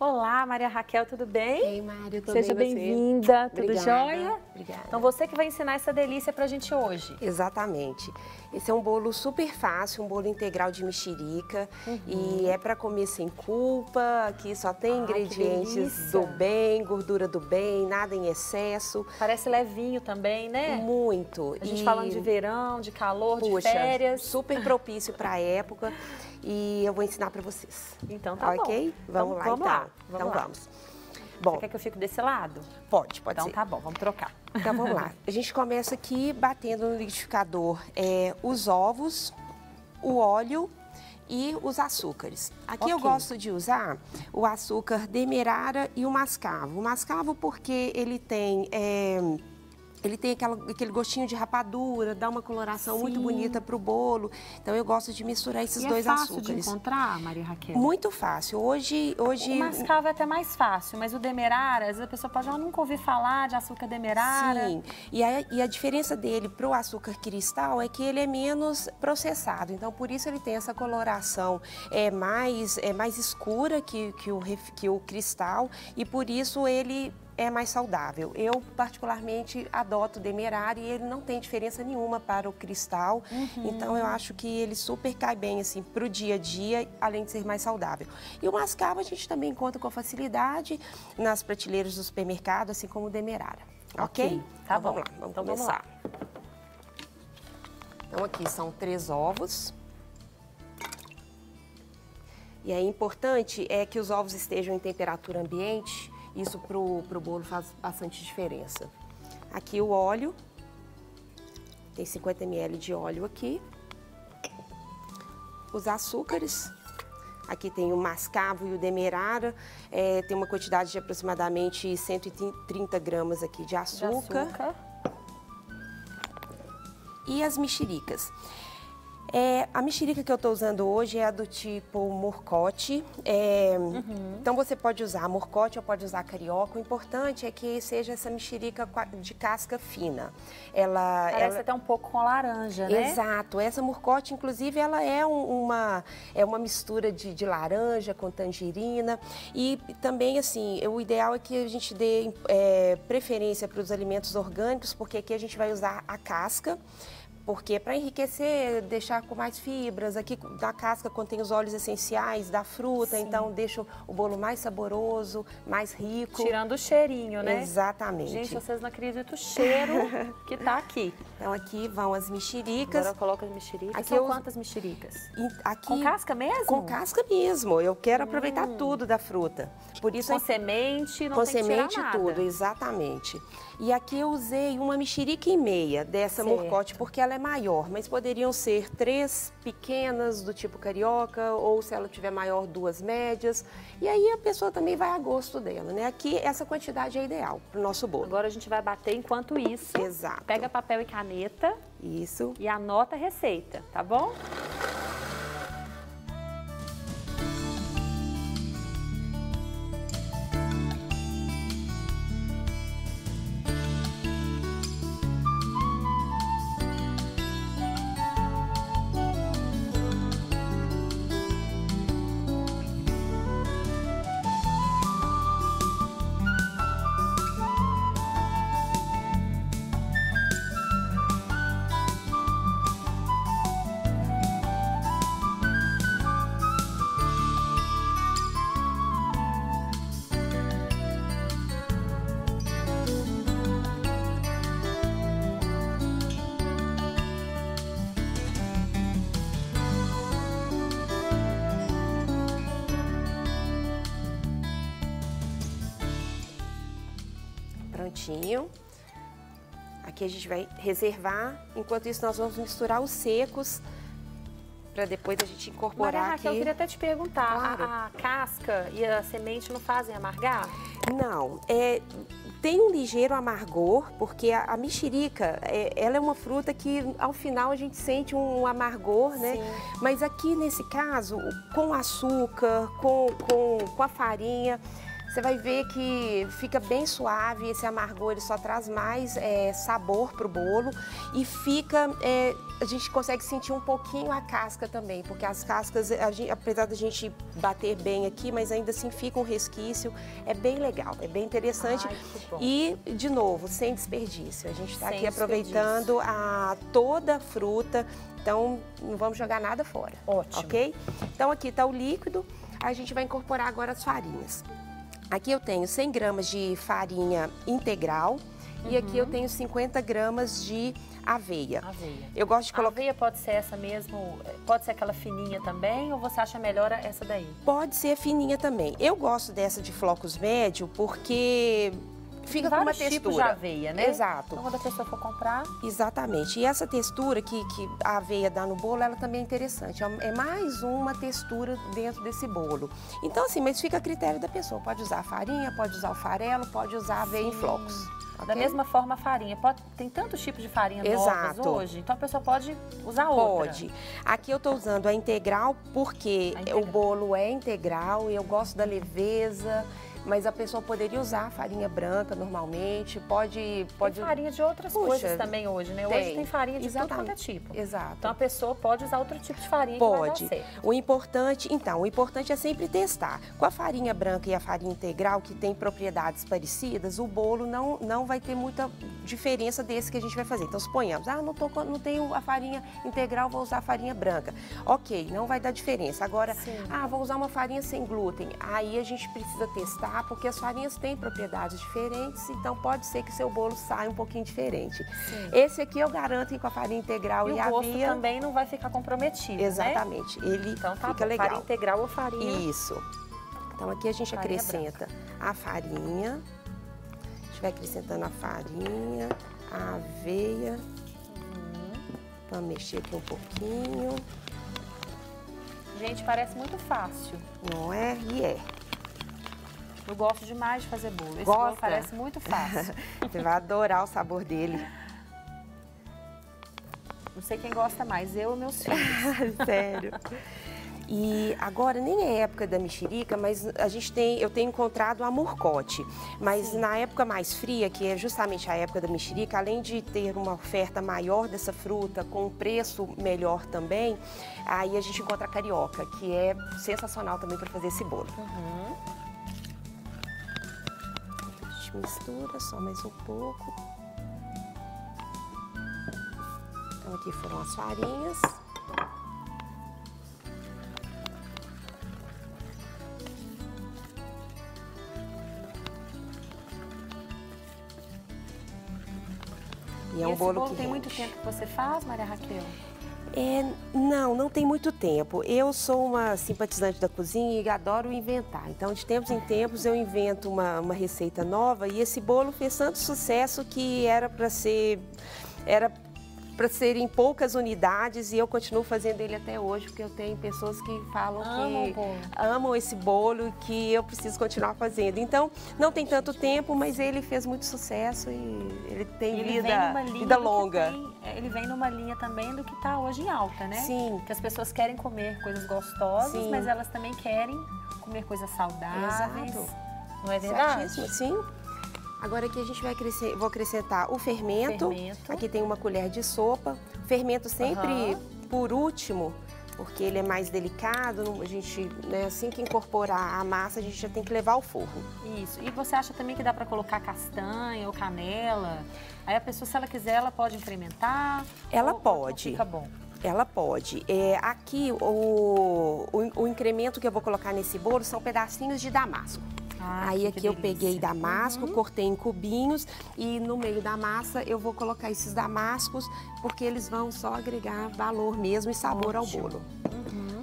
Olá, Maria Raquel, tudo bem? Ei, Mário, tudo Seja bem bem-vinda, tudo Obrigada. jóia? Obrigada. Então você que vai ensinar essa delícia pra gente hoje. Exatamente. Esse é um bolo super fácil, um bolo integral de mexerica e é para comer sem culpa. Aqui só tem Ai, que ingredientes delícia. do bem, gordura do bem, nada em excesso. Parece levinho também, né? Muito. A gente falando de verão, de calor, de Puxa, férias. super propício para a época e eu vou ensinar para vocês. Então tá bom. Ok? Vamos lá, vamos então. lá. Então lá. vamos. Bom, Você quer que eu fique desse lado? pode Então ser. tá bom, vamos trocar. Então vamos lá. A gente começa aqui batendo no liquidificador os ovos, o óleo e os açúcares. Aqui eu Ok. gosto de usar o açúcar demerara e o mascavo. O mascavo porque ele tem aquele gostinho de rapadura, dá uma coloração muito Sim. bonita para o bolo. Então eu gosto de misturar esses E dois é fácil açúcares. de encontrar, Maria Raquel? Muito fácil. Hoje O mascavo é até mais fácil, mas o demerara, às vezes a pessoa pode nunca ouvir falar de açúcar demerara. Sim, e a diferença dele para o açúcar cristal é que ele é menos processado, então por isso ele tem essa coloração mais escura que o cristal e por isso ele é mais saudável. Eu particularmente adoto o demerara e ele não tem diferença nenhuma para o cristal, então eu acho que ele super cai bem assim para o dia a dia, além de ser mais saudável. E o mascavo a gente também encontra com facilidade nas prateleiras do supermercado, assim como o demerara. Ok? Tá Então, bom. vamos lá, vamos Então, começar. Então aqui são 3 ovos. E aí importante é que os ovos estejam em temperatura ambiente, isso pro bolo faz bastante diferença. Aqui o óleo, tem 50 ml de óleo aqui. Os açúcares, aqui tem o mascavo e o demerara, tem uma quantidade de aproximadamente 130 gramas aqui de açúcar. E as mexericas. A mexerica que eu estou usando hoje é a do tipo morcote. Então você pode usar morcote ou pode usar carioca. O importante é que seja essa mexerica de casca fina. Parece até um pouco com laranja, né? Exato. Essa morcote, inclusive, ela é uma mistura de laranja com tangerina. E também, assim, o ideal é que a gente dê preferência para os alimentos orgânicos, porque aqui a gente vai usar a casca. Porque para enriquecer, deixar com mais fibras, aqui na casca contém os óleos essenciais da fruta, Sim. Então deixa o bolo mais saboroso, mais rico. Tirando o cheirinho, né? Exatamente. Gente, vocês não acreditam o cheiro que tá aqui. Então aqui vão as mexericas. Agora eu coloco as mexericas. Aqui São quantas mexericas? Aqui, Com casca mesmo? Com casca mesmo. Eu quero aproveitar tudo da fruta. Por isso Com semente, não com tem que tirar semente nada. tudo, exatamente. E aqui eu usei uma mexerica e meia dessa Certo. morcote, porque ela é maior, mas poderiam ser 3 pequenas do tipo carioca, ou se ela tiver maior, 2 médias. E aí a pessoa também vai a gosto dela, né? Aqui essa quantidade é ideal para o nosso bolo. Agora a gente vai bater enquanto isso. Exato. Pega papel e caneta Isso. e anota a receita, tá bom? Prontinho. Aqui a gente vai reservar. Enquanto isso, nós vamos misturar os secos para depois a gente incorporar Maria Raquel, aqui. eu queria até te perguntar, Claro. a casca e a semente não fazem amargar? Não, tem um ligeiro amargor, porque a mexerica, ela é uma fruta que ao final a gente sente um amargor, né? Sim. Mas aqui nesse caso, com açúcar, com a farinha, Você vai ver que fica bem suave, esse amargor ele só traz mais sabor pro bolo e fica, a gente consegue sentir um pouquinho a casca também, porque as cascas, apesar da gente bater bem aqui, mas ainda assim fica um resquício, é bem legal, é bem interessante. Ai, que bom. E, de novo, sem desperdício, a gente está Sem aqui aproveitando toda a fruta, então não vamos jogar nada fora. Ótimo. Ok? Então aqui está o líquido, a gente vai incorporar agora as farinhas. Aqui eu tenho 100 gramas de farinha integral e aqui eu tenho 50 gramas de aveia. Aveia. Eu gosto de A colocar... aveia pode ser essa mesmo, pode ser aquela fininha também, ou você acha melhor essa daí? Pode ser fininha também. Eu gosto dessa de flocos médio porque fica com uma Vários textura. tipos de aveia, né? Exato. Então, quando a pessoa for comprar... Exatamente. E essa textura que a aveia dá no bolo, ela também é interessante. É mais uma textura dentro desse bolo. Então, assim, mas fica a critério da pessoa. Pode usar a farinha, pode usar o farelo, pode usar a aveia em flocos. Da mesma forma a farinha. Tem tantos tipos de farinha novas Exato. hoje, então a pessoa pode usar outra. Pode. Aqui eu estou usando a integral porque o bolo é integral e eu gosto da leveza. Mas a pessoa poderia usar farinha branca normalmente, pode... Tem farinha de outras coisas também hoje, né? Hoje tem farinha de tudo quanto é tipo. Exato. Então a pessoa pode usar outro tipo de farinha que vai dar certo. O importante é sempre testar. Com a farinha branca e a farinha integral, que tem propriedades parecidas, o bolo não vai ter muita diferença desse que a gente vai fazer. Então, suponhamos, não tenho a farinha integral, vou usar a farinha branca. Ok, não vai dar diferença. Agora, vou usar uma farinha sem glúten. Aí a gente precisa testar, porque as farinhas têm propriedades diferentes, então pode ser que o seu bolo saia um pouquinho diferente. Sim. Esse aqui eu garanto que com a farinha integral e a aveia... o gosto também não vai ficar comprometido, Exatamente. Né? Ele então, fica legal. Farinha integral ou farinha... Isso. Então aqui a gente acrescenta a farinha, a gente vai acrescentando a farinha, a aveia, vamos mexer aqui um pouquinho. Gente, parece muito fácil. Não é? E é. Eu gosto demais de fazer bolo. Esse bolo parece muito fácil. Você vai adorar o sabor dele. Não sei quem gosta mais, eu ou meus filhos. Sério. E agora nem é época da mexerica, mas eu tenho encontrado a murcote. Mas na época mais fria, que é justamente a época da mexerica, além de ter uma oferta maior dessa fruta, com um preço melhor também, aí a gente encontra a carioca, que é sensacional também para fazer esse bolo. Mistura só mais um pouco. Então aqui foram as farinhas. E é um bolo que tem muito tempo que você faz, Maria Raquel? Não tem muito tempo. Eu sou uma simpatizante da cozinha e adoro inventar. Então, de tempos em tempos, eu invento uma receita nova e esse bolo fez tanto sucesso que era para ser em poucas unidades e eu continuo fazendo ele até hoje, porque eu tenho pessoas que falam que amam esse bolo e que eu preciso continuar fazendo. Então, não tem tanto tempo, mas ele fez muito sucesso e ele tem vida longa. Ele vem numa linha também do que está hoje em alta, né? Sim. Que as pessoas querem comer coisas gostosas, mas elas também querem comer coisas saudáveis. Exato. Não é verdade? Certíssimo, sim. Agora aqui a gente vou acrescentar o fermento. Aqui tem uma colher de sopa. Fermento sempre por último, porque ele é mais delicado. A gente, assim que incorporar a massa, a gente já tem que levar ao forno. Isso. E você acha também que dá para colocar castanha ou canela? Aí a pessoa, se ela quiser, ela pode incrementar? Ela pode. Fica bom. Ela pode. Aqui, o incremento que eu vou colocar nesse bolo são pedacinhos de damasco. Aí aqui eu peguei damasco, cortei em cubinhos e no meio da massa eu vou colocar esses damascos porque eles vão só agregar valor mesmo e sabor ao bolo.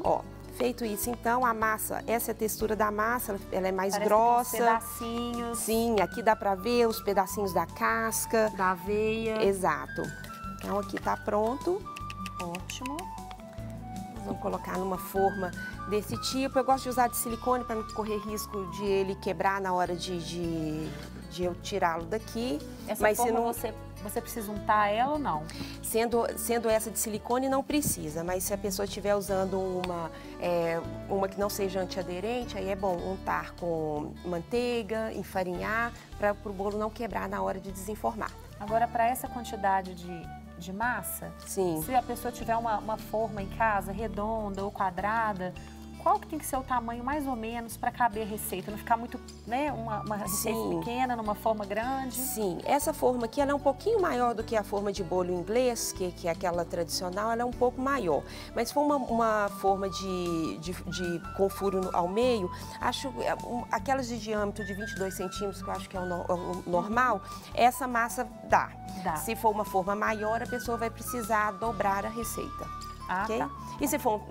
Ó, feito isso então, a massa, essa é a textura da massa, ela é mais grossa. Pedacinhos. Sim, aqui dá pra ver os pedacinhos da casca. Da aveia. Exato. Então aqui tá pronto. Ótimo. Vamos colocar numa forma desse tipo. Eu gosto de usar de silicone para não correr risco de ele quebrar na hora de eu tirá-lo daqui. Essa forma você você precisa untar ela ou não? Sendo essa de silicone, não precisa, mas se a pessoa estiver usando uma que não seja antiaderente, aí é bom untar com manteiga, enfarinhar, para o bolo não quebrar na hora de desenformar. Agora, para essa quantidade de massa, sim, se a pessoa tiver uma forma em casa, redonda ou quadrada, qual que tem que ser o tamanho mais ou menos para caber a receita? Não ficar muito, né, uma receita sim, pequena numa forma grande? Sim, essa forma aqui ela é um pouquinho maior do que a forma de bolo inglês, que é aquela tradicional, ela é um pouco maior. Mas se for uma forma com furo ao meio, acho aquelas de diâmetro de 22 centímetros, que eu acho que é o normal, essa massa dá. Se for uma forma maior, a pessoa vai precisar dobrar a receita. Ah, okay? tá.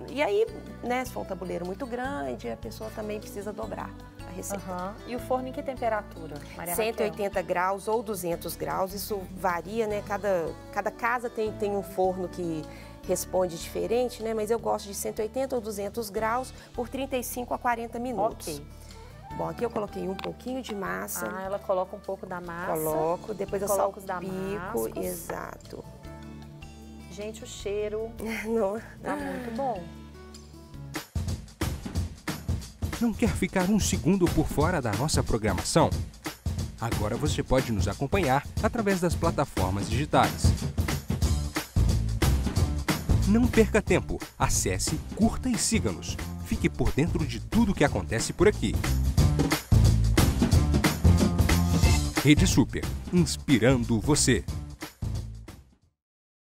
E aí, né, se for um tabuleiro muito grande, a pessoa também precisa dobrar a receita. E o forno em que temperatura, Maria 180 Raquel? graus ou 200 graus, isso varia, né? Cada casa tem um forno que responde diferente, né? Mas eu gosto de 180 ou 200 graus por 35 a 40 minutos. Ok. Bom, aqui eu coloquei um pouquinho de massa. Ah, ela coloca um pouco da massa. Coloco, depois eu coloco os salpico, exato. Gente, o cheiro não tá muito bom. Não quer ficar um segundo por fora da nossa programação? Agora você pode nos acompanhar através das plataformas digitais. Não perca tempo. Acesse, curta e siga-nos. Fique por dentro de tudo que acontece por aqui. Rede Super, inspirando você.